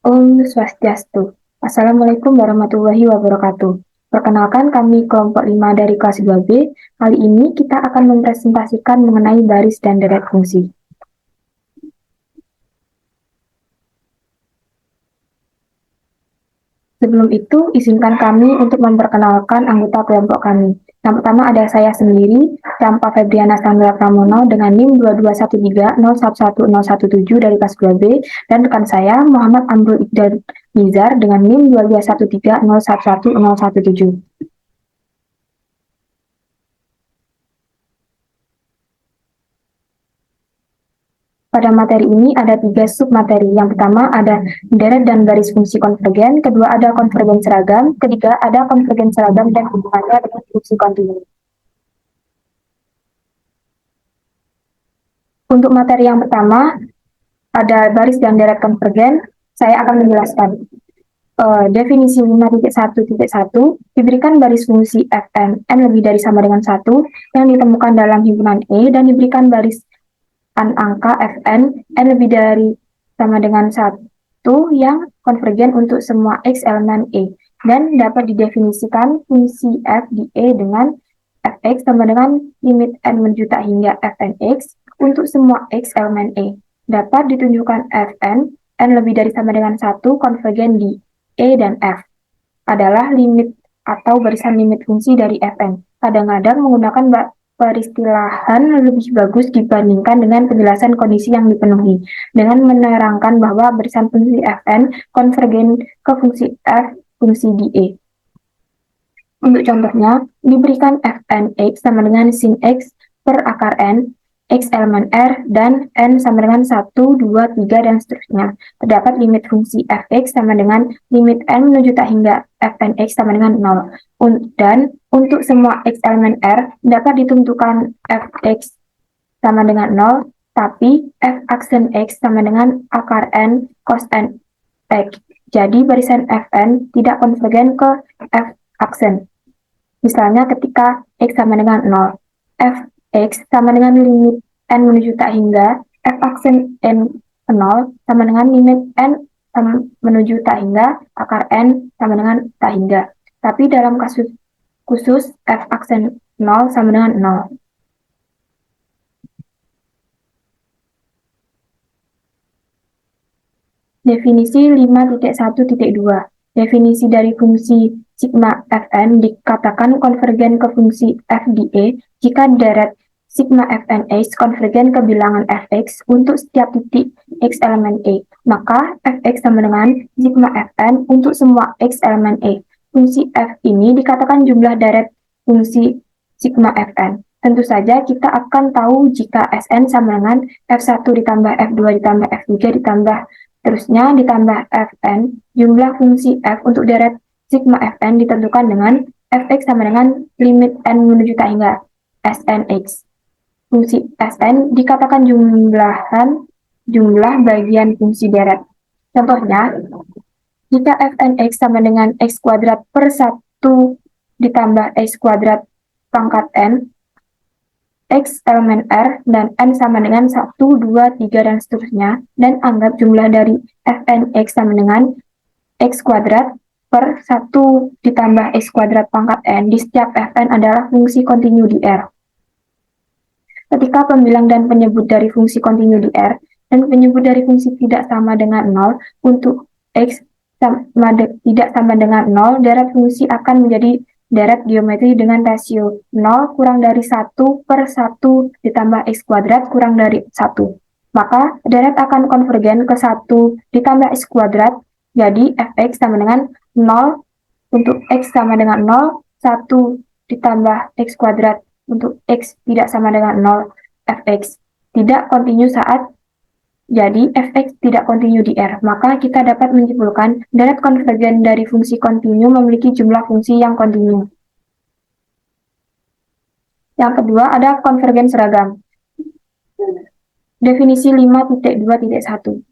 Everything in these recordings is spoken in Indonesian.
Om Swastiastu. Assalamualaikum warahmatullahi wabarakatuh. Perkenalkan kami kelompok 5 dari kelas 2B. Kali ini kita akan mempresentasikan mengenai baris dan deret fungsi. Sebelum itu, izinkan kami untuk memperkenalkan anggota kelompok kami. Yang pertama ada saya sendiri, Campa Febriana Sandra Pramono dengan NIM 221301117 dari kelas 2B, dan rekan saya Muhammad Amrul Iqdal Nizar dengan NIM 22130111017. Pada materi ini ada 3 submateri. Yang pertama ada deret dan baris fungsi konvergen, kedua ada konvergen seragam, ketiga ada konvergen seragam dan hubungannya dengan fungsi kontinu. Untuk materi yang pertama ada baris dan deret konvergen, saya akan menjelaskan. Definisi 5.1.1 diberikan baris fungsi Fn n lebih dari sama dengan 1 yang ditemukan dalam himpunan E dan diberikan baris angka Fn n lebih dari sama dengan 1 yang konvergen untuk semua X elemen E dan dapat didefinisikan fungsi F di E dengan Fx sama dengan limit n menuju tak hingga Fnx untuk semua X elemen E. Dapat ditunjukkan Fn n lebih dari sama dengan 1 konvergen di E dan F adalah limit atau barisan limit fungsi dari Fn. Kadang-kadang menggunakan peristilahan lebih bagus dibandingkan dengan penjelasan kondisi yang dipenuhi, dengan menerangkan bahwa barisan fungsi Fn konvergen ke fungsi F fungsi di E. Untuk contohnya, diberikan Fnx sama dengan sin x per akar n, X elemen R, dan N sama dengan 1, 2, 3, dan seterusnya. Terdapat limit fungsi Fx sama dengan limit N menuju tak hingga Fnx sama dengan 0. Dan untuk semua X elemen R, dapat ditentukan Fx sama dengan 0, tapi F aksen X sama dengan akar N cos N X. Jadi barisan Fn tidak konvergen ke F aksen. Misalnya ketika X sama dengan 0, Fx sama dengan limit N menuju tak hingga, F aksen N 0 sama dengan limit N menuju tak hingga, akar N sama dengan tak hingga. Tapi dalam kasus khusus, F aksen 0 sama dengan 0. Definisi 5.1.2. Definisi dari fungsi sigma Fn dikatakan konvergen ke fungsi f di E jika deret sigma Fnx konvergen ke bilangan Fx untuk setiap titik x elemen E. Maka Fx sama dengan sigma Fn untuk semua x elemen E. Fungsi f ini dikatakan jumlah deret fungsi sigma Fn. Tentu saja kita akan tahu jika Sn sama dengan F1 ditambah F2 ditambah F3 ditambah terusnya ditambah Fn, jumlah fungsi f untuk deret sigma Fn ditentukan dengan Fx sama dengan limit n menuju tak hingga Snx. Fungsi Sn dikatakan jumlah bagian fungsi deret. Contohnya, jika Fnx sama dengan x kuadrat per 1 ditambah x kuadrat pangkat n, X elemen R dan N sama dengan 1, 2, 3, dan seterusnya, dan anggap jumlah dari Fnx sama dengan X kuadrat per 1 ditambah X kuadrat pangkat N di setiap Fn adalah fungsi kontinu di R. Ketika pembilang dan penyebut dari fungsi kontinu di R dan penyebut dari fungsi tidak sama dengan 0 untuk X tidak sama dengan 0, deret fungsi akan menjadi deret geometri dengan rasio 0 kurang dari 1 per 1 ditambah X kuadrat kurang dari 1. Maka deret akan konvergen ke 1 ditambah X kuadrat, jadi Fx sama dengan 0 untuk X sama dengan 0, 1 ditambah X kuadrat untuk X tidak sama dengan 0, Fx tidak kontinu saat jadi Fx tidak kontinu di R, maka kita dapat menyimpulkan deret konvergen dari fungsi kontinu memiliki jumlah fungsi yang kontinu. Yang kedua ada konvergen seragam. Definisi 5.2.1.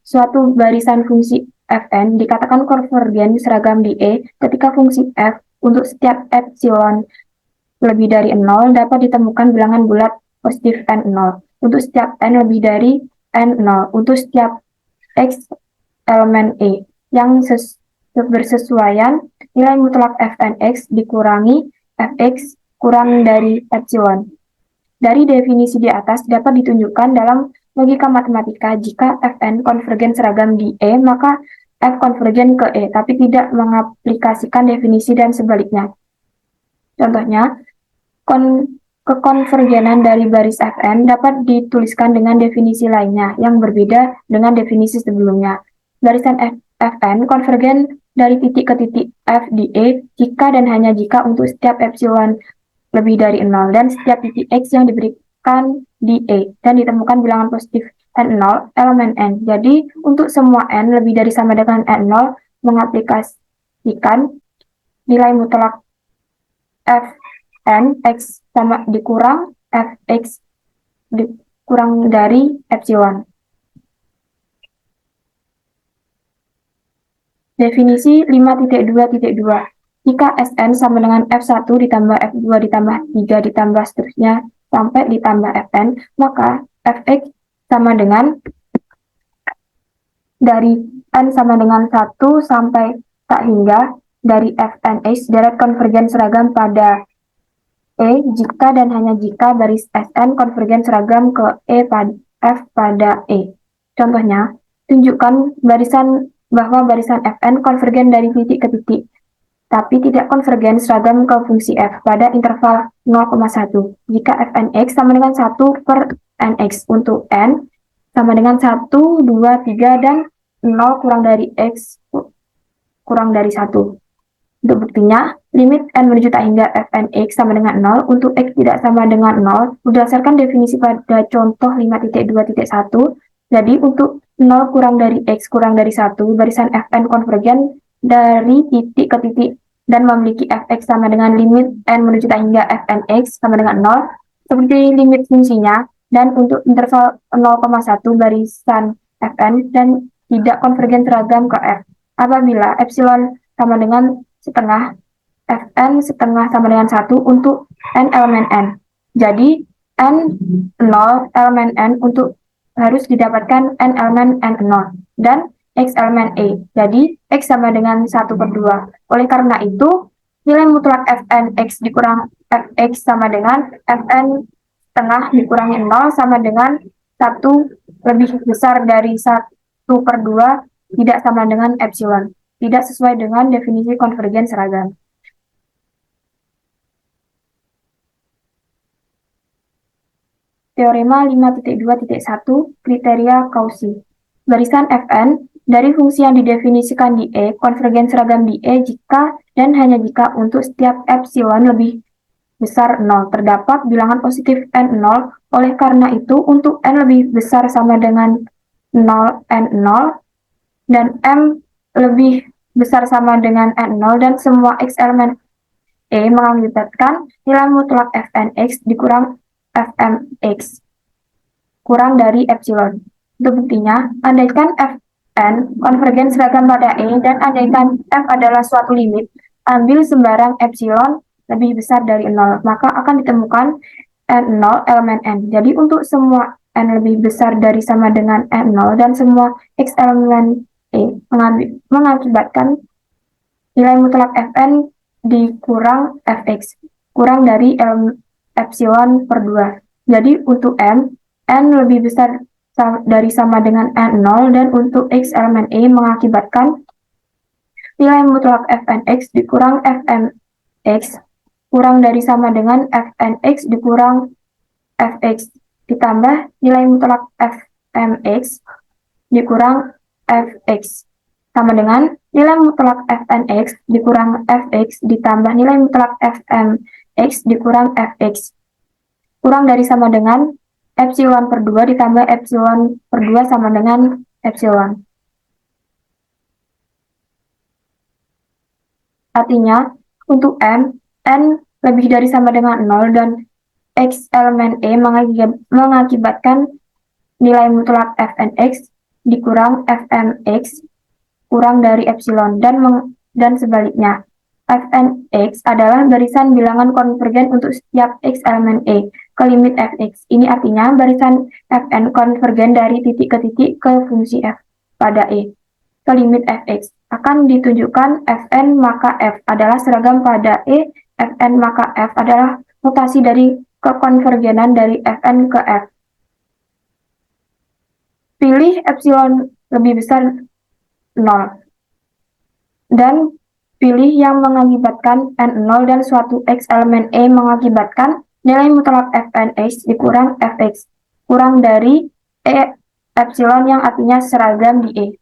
Suatu barisan fungsi Fn dikatakan konvergen seragam di E ketika fungsi f untuk setiap epsilon lebih dari 0 dapat ditemukan bilangan bulat positif n0 untuk setiap n lebih dari n0 untuk setiap x elemen E. yang bersesuaian nilai mutlak fnx dikurangi fx kurang dari epsilon. Dari definisi di atas dapat ditunjukkan dalam logika matematika jika fn konvergen seragam di E, maka f konvergen ke E, tapi tidak mengaplikasikan definisi dan sebaliknya. Contohnya, kekonvergenan dari baris Fn dapat dituliskan dengan definisi lainnya yang berbeda dengan definisi sebelumnya. Barisan Fn konvergen dari titik ke titik F di E jika dan hanya jika untuk setiap epsilon lebih dari 0 dan setiap titik X yang diberikan di E dan ditemukan bilangan positif N0 elemen N. Jadi untuk semua N lebih dari sama dengan N0 mengaplikasikan nilai mutlak Fn X sama dikurang Fx dikurang dari epsilon. Definisi 5.2.2. Jika Sn sama dengan F1 ditambah F2 ditambah 3 ditambah seterusnya sampai ditambah Fn, maka Fx sama dengan dari N sama dengan 1 sampai tak hingga dari Fnx deret konvergen seragam pada E jika dan hanya jika baris Sn konvergen seragam ke E pada F pada E. Contohnya, tunjukkan bahwa barisan Fn konvergen dari titik ke titik, tapi tidak konvergen seragam ke fungsi f pada interval 0,1. Jika Fnx sama dengan 1 per nx untuk n sama dengan 1, 2, 3, dan 0 kurang dari x kurang dari 1. Untuk buktinya, limit n menuju tak hingga fnx sama dengan 0 untuk x tidak sama dengan 0 berdasarkan definisi pada contoh 5.2.1. Jadi untuk 0 kurang dari x kurang dari 1, barisan fn konvergen dari titik ke titik dan memiliki fx sama dengan limit n menuju tak hingga fnx sama dengan 0 seperti limit fungsinya, dan untuk interval 0,1 barisan fn dan tidak konvergen seragam ke f apabila epsilon sama dengan setengah Fn setengah sama dengan 1 untuk n elemen n. Jadi n0 elemen n untuk harus didapatkan n elemen n0 dan x elemen e. Jadi x sama dengan 1 per 2. Oleh karena itu, nilai mutlak Fn x dikurang Fx sama dengan Fn setengah dikurangi 0 sama dengan 1 lebih besar dari 1 per 2 tidak sama dengan epsilon. Tidak sesuai dengan definisi konvergen seragam. Teorema 5.2.1 Kriteria Cauchy. Barisan Fn dari fungsi yang didefinisikan di E konvergen seragam di E jika dan hanya jika untuk setiap epsilon lebih besar 0 terdapat bilangan positif N0. Oleh karena itu untuk N lebih besar sama dengan 0 N0 dan M lebih besar sama dengan N0 dan semua X elemen E mengakibatkan nilai mutlak Fnx dikurang Fmx kurang dari epsilon. Untuk buktinya, andaikan Fn konvergen seragam pada E dan andaikan F adalah suatu limit, ambil sembarang epsilon lebih besar dari 0, maka akan ditemukan N0 elemen N. Jadi untuk semua N lebih besar dari sama dengan N0 dan semua X elemen E mengakibatkan nilai mutlak Fn dikurang Fx kurang dari epsilon per 2. Jadi untuk M, N lebih besar dari sama dengan N0 dan untuk X elemen E mengakibatkan nilai mutlak Fnx dikurang Fmx kurang dari sama dengan Fnx dikurang Fx ditambah nilai mutlak Fmx dikurang Fx sama dengan nilai mutlak Fnx dikurang Fx ditambah nilai mutlak Fmx dikurang Fx kurang dari sama dengan epsilon per 2 ditambah epsilon per 2 sama dengan epsilon. Artinya, untuk M, N lebih dari sama dengan 0 dan X elemen E mengakibatkan nilai mutlak Fnx dikurang Fmx kurang dari epsilon dan sebaliknya. Fnx adalah barisan bilangan konvergen untuk setiap X elemen E ke limit Fx. Ini artinya barisan Fn konvergen dari titik ke titik ke fungsi F pada E ke limit Fx. akan ditunjukkan Fn maka F adalah seragam pada E, Fn maka F adalah mutasi dari kekonvergenan dari Fn ke F. Pilih epsilon lebih besar 0. Dan pilih yang mengakibatkan N0 dan suatu X elemen E mengakibatkan nilai mutlak Fnx dikurang Fx kurang dari E epsilon yang artinya seragam di E.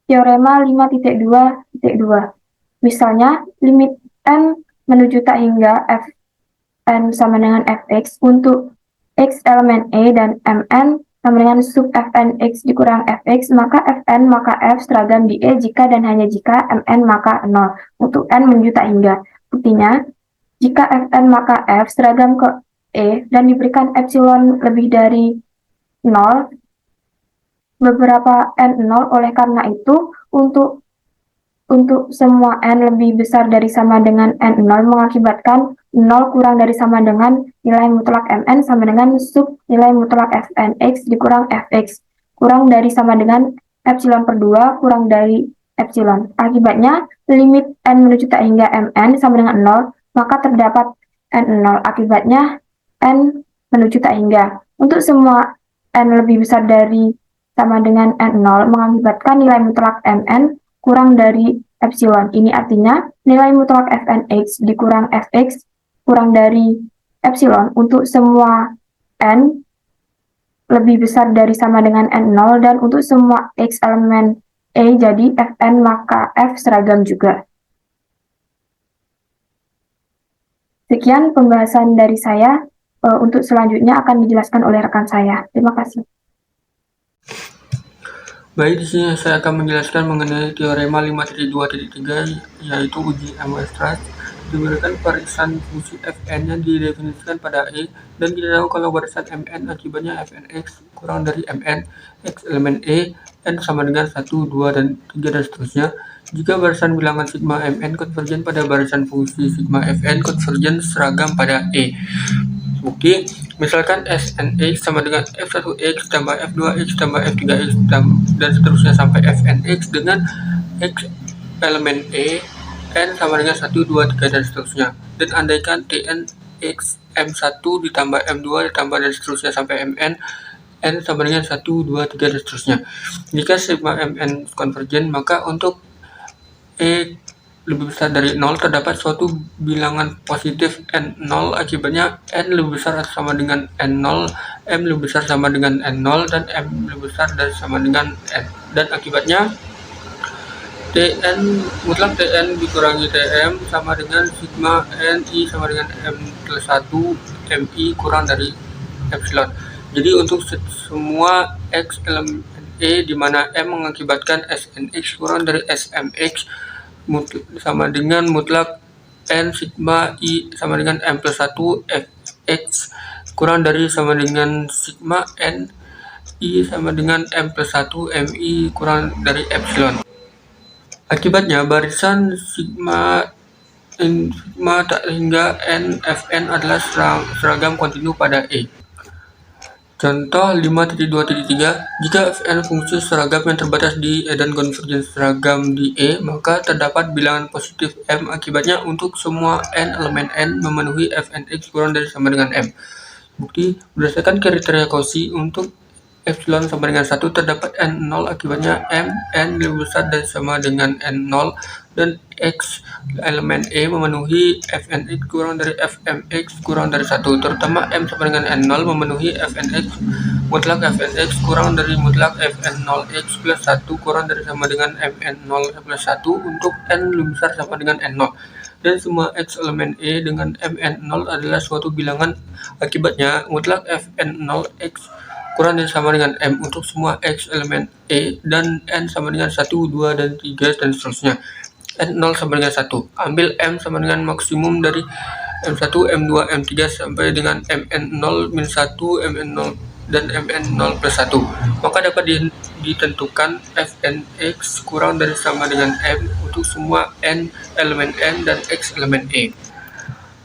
Teorema 5.2.2. Misalnya, limit N menuju tak hingga Fn sama dengan Fx untuk X elemen E dan Mn sama dengan sub Fnx dikurang Fx, maka Fn maka F seragam di E jika dan hanya jika Mn maka 0 untuk N menuju tak hingga. Buktinya, jika Fn maka F seragam ke E dan diberikan epsilon lebih dari 0, beberapa N0, oleh karena itu untuk semua N lebih besar dari sama dengan N0 mengakibatkan 0 kurang dari sama dengan nilai mutlak Mn sama dengan sub nilai mutlak Fnx dikurang Fx kurang dari sama dengan epsilon per 2 kurang dari epsilon. Akibatnya, limit N menuju tak hingga Mn sama dengan 0, maka terdapat N0. Akibatnya, N menuju tak hingga. Untuk semua N lebih besar dari sama dengan N0 mengakibatkan nilai mutlak Mn kurang dari epsilon. Ini artinya nilai mutlak Fnx dikurang Fx kurang dari epsilon untuk semua N lebih besar dari sama dengan N0 dan untuk semua X elemen E jadi Fn maka F seragam juga. Sekian pembahasan dari saya. Untuk selanjutnya akan dijelaskan oleh rekan saya. Terima kasih. Baik, di sini saya akan menjelaskan mengenai teorema 5.2.3, yaitu uji M-Weierstrass. Diberikan barisan fungsi Fn yang didefinisikan pada E, dan kita tahu kalau barisan Mn akibatnya Fnx kurang dari Mn, X elemen E, N sama dengan 1, 2, dan 3, dan seterusnya. Jika barisan bilangan sigma Mn konvergen pada barisan fungsi sigma Fn konvergen seragam pada E. Bukti, misalkan Snx sama dengan F1x tambah F2x tambah F3x dan seterusnya sampai Fnx dengan X elemen E, N sama dengan 1, 2, 3, dan seterusnya. Dan andaikan Tn X M1 ditambah M2 ditambah dan seterusnya sampai Mn, N sama dengan 1, 2, 3, dan seterusnya. Jika sigma Mn konvergen, maka untuk E lebih besar dari 0 terdapat suatu bilangan positif N0, akibatnya N lebih besar atau sama dengan N0, M lebih besar sama dengan N0, dan M lebih besar dan sama dengan N. Dan akibatnya Tn mutlak Tn dikurangi Tm sama dengan sigma Ni sama dengan M plus 1 Mi kurang dari epsilon. Jadi untuk semua X elemen E di mana M mengakibatkan Snx kurang dari Smx sama dengan mutlak N sigma I sama dengan M plus 1 Fx kurang dari sama dengan sigma N I sama dengan M plus 1 Mi kurang dari epsilon. Akibatnya barisan sigma tak hingga N Fn adalah seragam kontinu pada E. Contoh 5.2.3, jika Fn fungsi seragam yang terbatas di E dan konvergen seragam di E, maka terdapat bilangan positif M. Akibatnya untuk semua N elemen N memenuhi Fnx kurang dari sama dengan M. Bukti, berdasarkan kriteria Cauchy untuk epsilon sama dengan 1 terdapat N0, akibatnya M, N lebih besar dan sama dengan N0, dan X elemen E memenuhi Fnx kurang dari Fmx kurang dari 1, terutama M sama dengan N0 memenuhi Fnx mutlak Fnx kurang dari mutlak Fn0x plus 1 kurang dari sama dengan Mn0 plus 1 untuk N lebih besar sama dengan N0. Dan semua X elemen E dengan Mn0 adalah suatu bilangan, akibatnya mutlak Fn0x kurang dari sama dengan M untuk semua X elemen E dan N sama dengan 1, 2, dan 3, dan seterusnya. N0 sama dengan 1. Ambil M sama dengan maksimum dari M1, M2, M3 sampai dengan Mn0 min 1, Mn0 dan Mn0 plus 1. Maka dapat ditentukan Fnx kurang dari sama dengan M untuk semua N elemen N dan X elemen E.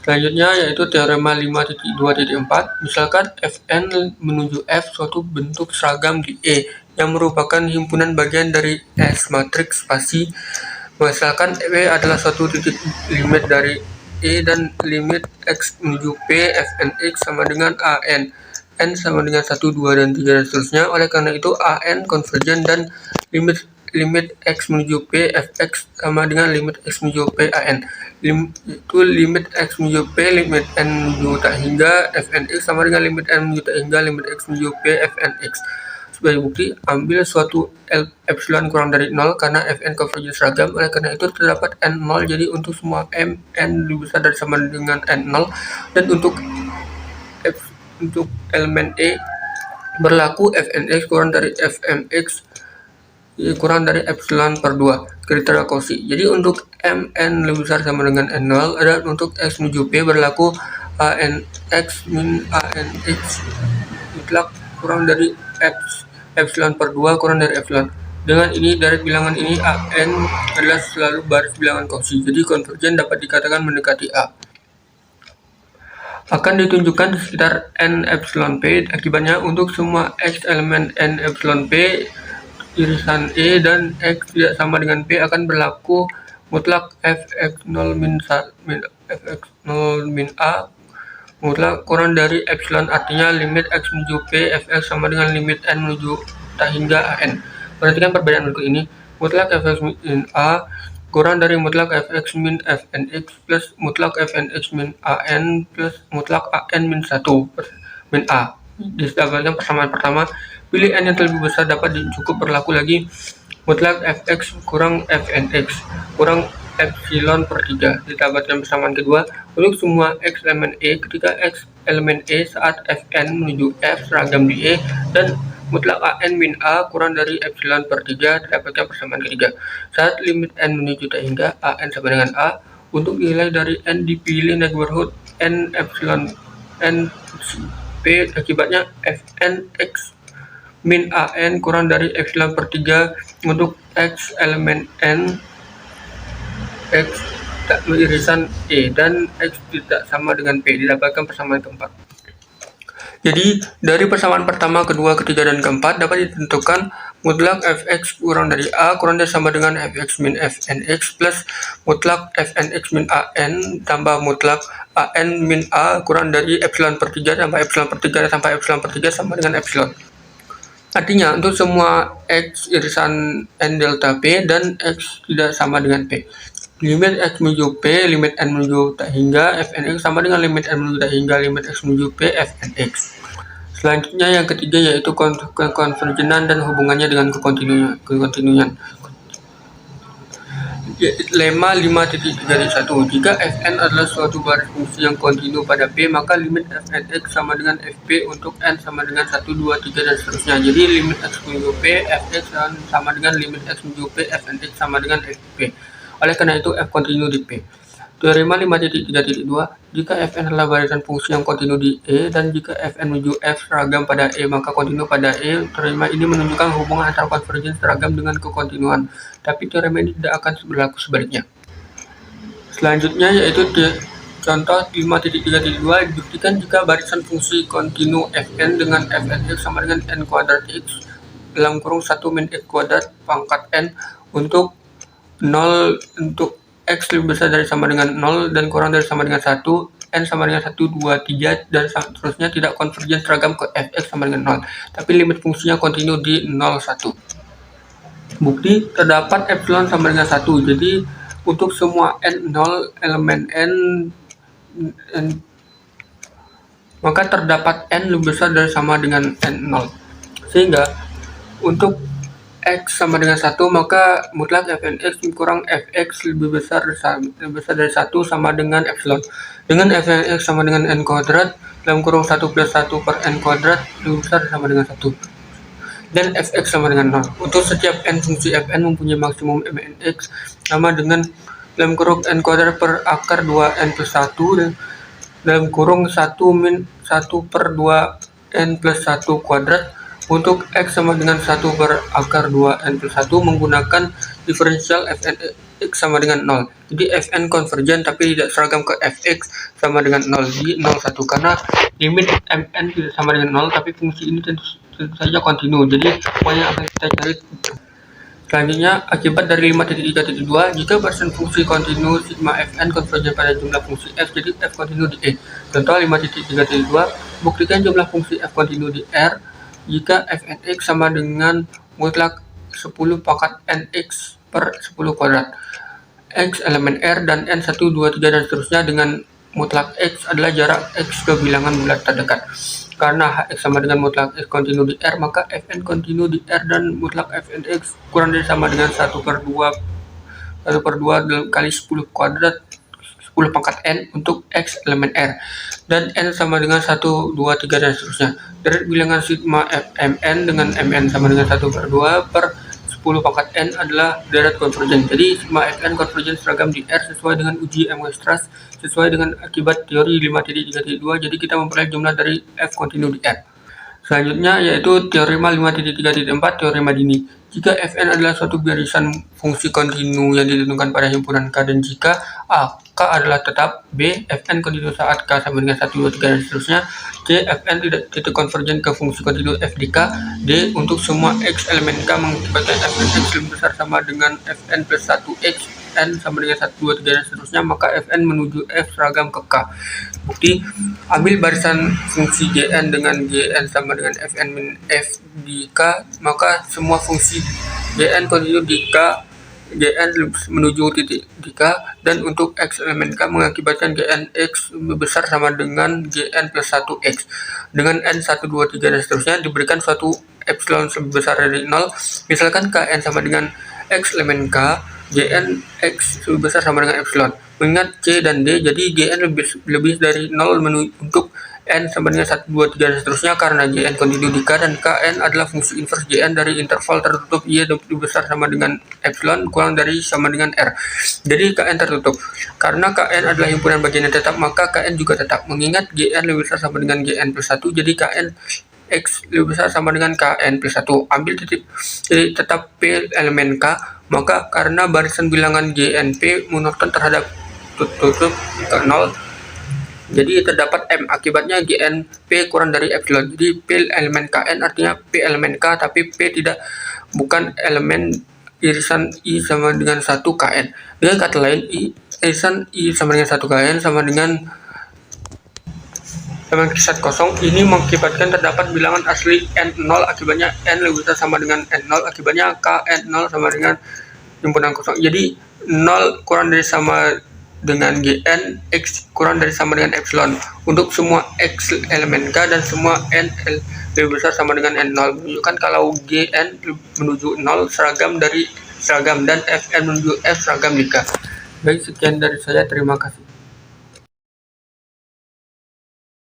Selanjutnya yaitu teorema 5.2.4. Misalkan Fn menuju F suatu bentuk seragam di E yang merupakan himpunan bagian dari S matriks spasi. Misalkan W adalah suatu titik limit dari E dan limit X menuju P, Fn X sama dengan An. N sama dengan 1, 2, dan 3, dan seterusnya. Oleh karena itu An konvergen dan limit X menuju P, Fx sama dengan limit X menuju P, An. Itu limit X menuju P, limit N menuju tak hingga, Fnx sama dengan limit N menuju tak hingga, limit X menuju P, Fnx. Sebagai bukti, ambil suatu epsilon kurang dari 0 karena Fn konvergen seragam. Oleh karena itu terdapat N0, jadi untuk semua M, N lebih besar dari sama dengan N0, dan untuk elemen E berlaku Fnx kurang dari Fmx kurang dari epsilon per 2, kriteria Cauchy. Jadi untuk Mn lebih besar sama dengan N0, dan untuk X menuju P berlaku Anx min Anx mutlak kurang dari epsilon per 2 kurang dari epsilon. Dengan ini, dari bilangan ini An adalah selalu baris bilangan Cauchy, jadi konvergen dapat dikatakan mendekati A. Akan ditunjukkan di sekitar N epsilon P. Akibatnya untuk semua X elemen N epsilon P irisan E dan X tidak sama dengan P akan berlaku mutlak Fx0 min A mutlak kurang dari epsilon, artinya limit X menuju P, Fx sama dengan limit N menuju tak hingga An. Perhatikan perbedaan berikut ini. Mutlak Fx min A kurang dari mutlak Fx min Fnx plus mutlak Fnx min An plus mutlak An min 1 min A. Disebabkan persamaan pertama, pilih N yang lebih besar dapat cukup berlaku lagi mutlak Fx kurang Fnx kurang epsilon per 3. Ditambahkan persamaan kedua untuk semua X elemen E ketika X elemen E saat Fn menuju F seragam di E dan mutlak An min A kurang dari epsilon per 3. Didapatkan persamaan ketiga saat limit N menuju tak hingga An sama dengan A. Untuk nilai dari N dipilih neighborhood N epsilon N P. Akibatnya Fnx min An kurang dari epsilon per 3 untuk X elemen N, X tak irisan E, dan X tidak sama dengan P. Didapatkan persamaan keempat. Jadi dari persamaan pertama, kedua, ketiga, dan keempat dapat ditentukan mutlak Fx kurang dari A kurang dari sama dengan Fx min Fnx plus mutlak Fnx min An tambah mutlak An min A kurang dari epsilon per 3 tambah epsilon per 3 sampai epsilon per 3 sama dengan epsilon. Artinya untuk semua X irisan N delta P dan X tidak sama dengan P, limit X menuju P, limit N menuju tak hingga, Fnx sama dengan limit N menuju tak hingga, limit X menuju P, Fnx. Selanjutnya yang ketiga yaitu konvergenan dan hubungannya dengan kekontinuan. Lemma 5.3.1. Jika Fn adalah suatu baris fungsi yang kontinu pada P, maka limit Fnx sama dengan Fp untuk N sama dengan 1, 2, 3, dan seterusnya. Jadi limit X menuju P, Fx sama dengan limit X menuju P, Fnx sama dengan Fp. Oleh karena itu F kontinu di P. Teorema 5.3.2. Jika Fn adalah barisan fungsi yang kontinu di E dan jika Fn menuju F seragam pada E maka kontinu pada E. Teorema ini menunjukkan hubungan antara konvergen seragam dengan kekontinuan, tapi teorema ini tidak akan berlaku sebaliknya. Selanjutnya yaitu contoh 5.3.2. Dibuktikan jika barisan fungsi kontinu Fn dengan Fnx sama dengan n kuadrat x dalam kurung 1 min x kuadrat pangkat n untuk 0 untuk X lebih besar dari sama dengan 0 dan kurang dari sama dengan 1, N sama dengan 1, 2, 3, dan seterusnya tidak konvergen seragam ke Fx sama dengan 0, tapi limit fungsinya kontinu di 0, 1. Bukti terdapat epsilon sama dengan 1, jadi untuk semua N0 elemen N maka terdapat N lebih besar dari sama dengan N0, sehingga untuk X sama dengan 1 maka mutlak Fnx kurang Fx lebih besar dari 1 sama dengan epsilon. Dengan Fnx sama dengan n kuadrat dalam kurung 1 plus 1 per n kuadrat lebih besar sama dengan 1. Dan Fx sama dengan 0. Untuk setiap n fungsi Fn mempunyai maksimum Mnx sama dengan dalam kurung n kuadrat per akar 2n plus 1 dan dalam kurung 1 min 1 per 2 n plus 1 kuadrat. Untuk X sama dengan 1 per akar 2 n plus 1 menggunakan diferensial X sama dengan 0. Jadi Fn konvergen tapi tidak seragam ke Fx sama dengan 0. Jadi 01 karena limit Mn tidak sama dengan 0 tapi fungsi ini tentu saja kontinu. Jadi pokoknya akan kita cari. Selanjutnya, akibat dari 5.3.2, jika barisan fungsi kontinu sigma Fn konvergen pada jumlah fungsi f, jadi f kontinu di E. Contoh 5.3.2, buktikan jumlah fungsi f kontinu di R jika Fnx sama dengan mutlak 10 pangkat nx per 10 kuadrat. X elemen R dan n 1, 2, 3, dan seterusnya dengan mutlak X adalah jarak X ke bilangan bulat terdekat. Karena Hx sama dengan mutlak X kontinu di R, maka Fn kontinu di R dan mutlak Fnx kurang dari sama dengan 1/2 kali 10 kuadrat 10 pangkat N untuk X elemen R. Dan N sama dengan 1, 2, 3, dan seterusnya. Dari bilangan sigma Mn dengan Mn sama dengan 1/2 per 10 pangkat N adalah deret konvergen. Jadi sigma Fn konvergen seragam di R sesuai dengan uji M-Weierstrass sesuai dengan akibat teori 5.3.2. Jadi kita memperoleh jumlah dari F kontinu di R. Selanjutnya yaitu teorema 5.3.4, teorema Dini. Jika Fn adalah suatu barisan fungsi kontinu yang ditentukan pada himpunan K, dan jika A, K adalah tetap, B, Fn kontinu saat K sama dengan 1, 2, 3, dan seterusnya, C, Fn tidak konvergen ke fungsi kontinu F di K, D, untuk semua X elemen K mengakibatkan Fnx lebih besar sama dengan Fn plus 1X, N sama dengan 1, 2, 3, dan seterusnya, maka Fn menuju F seragam ke K. Bukti, ambil barisan fungsi Gn dengan Gn sama dengan Fn min F di K, maka semua fungsi Gn kontinu di K, Gn menuju titik di K, dan untuk X elemen K mengakibatkan Gnx lebih besar sama dengan Gn plus 1X. Dengan N 1, 2, 3, dan seterusnya diberikan suatu epsilon lebih besar dari 0, misalkan Kn sama dengan X elemen K, Gn X lebih besar sama dengan epsilon. Mengingat C dan D, jadi Gn lebih dari 0 untuk N sama dengan 1, 2, 3, dan seterusnya karena Gn kontinu di K, dan Kn adalah fungsi inverse Gn dari interval tertutup Y lebih besar sama dengan epsilon kurang dari sama dengan R. Jadi Kn tertutup. Karena Kn adalah himpunan bagian yang tetap, maka Kn juga tetap. Mengingat Gn lebih besar sama dengan Gn plus 1, jadi Kn X lebih besar sama dengan Kn plus 1. Ambil titik tetap P elemen K, maka karena barisan bilangan GNP monoton terhadap tutup ke 0, jadi terdapat M. Akibatnya GNP kurang dari epsilon. Jadi P elemen Kn artinya P elemen K, tapi P bukan elemen irisan I sama dengan 1 Kn. Dengan kata lain, irisan I sama dengan 1 Kn sama dengan kisat kosong. Ini mengakibatkan terdapat bilangan asli N0, akibatnya N lebih besar sama dengan N0, akibatnya Kn0 sama dengan himpunan kosong. Jadi 0 kurang dari sama dengan Gn, X kurang dari sama dengan epsilon untuk semua X elemen K, dan semua N lebih besar sama dengan N0, menunjukkan kalau Gn menuju 0 seragam dan Fn menuju F seragam di K. Baik, sekian dari saya, terima kasih.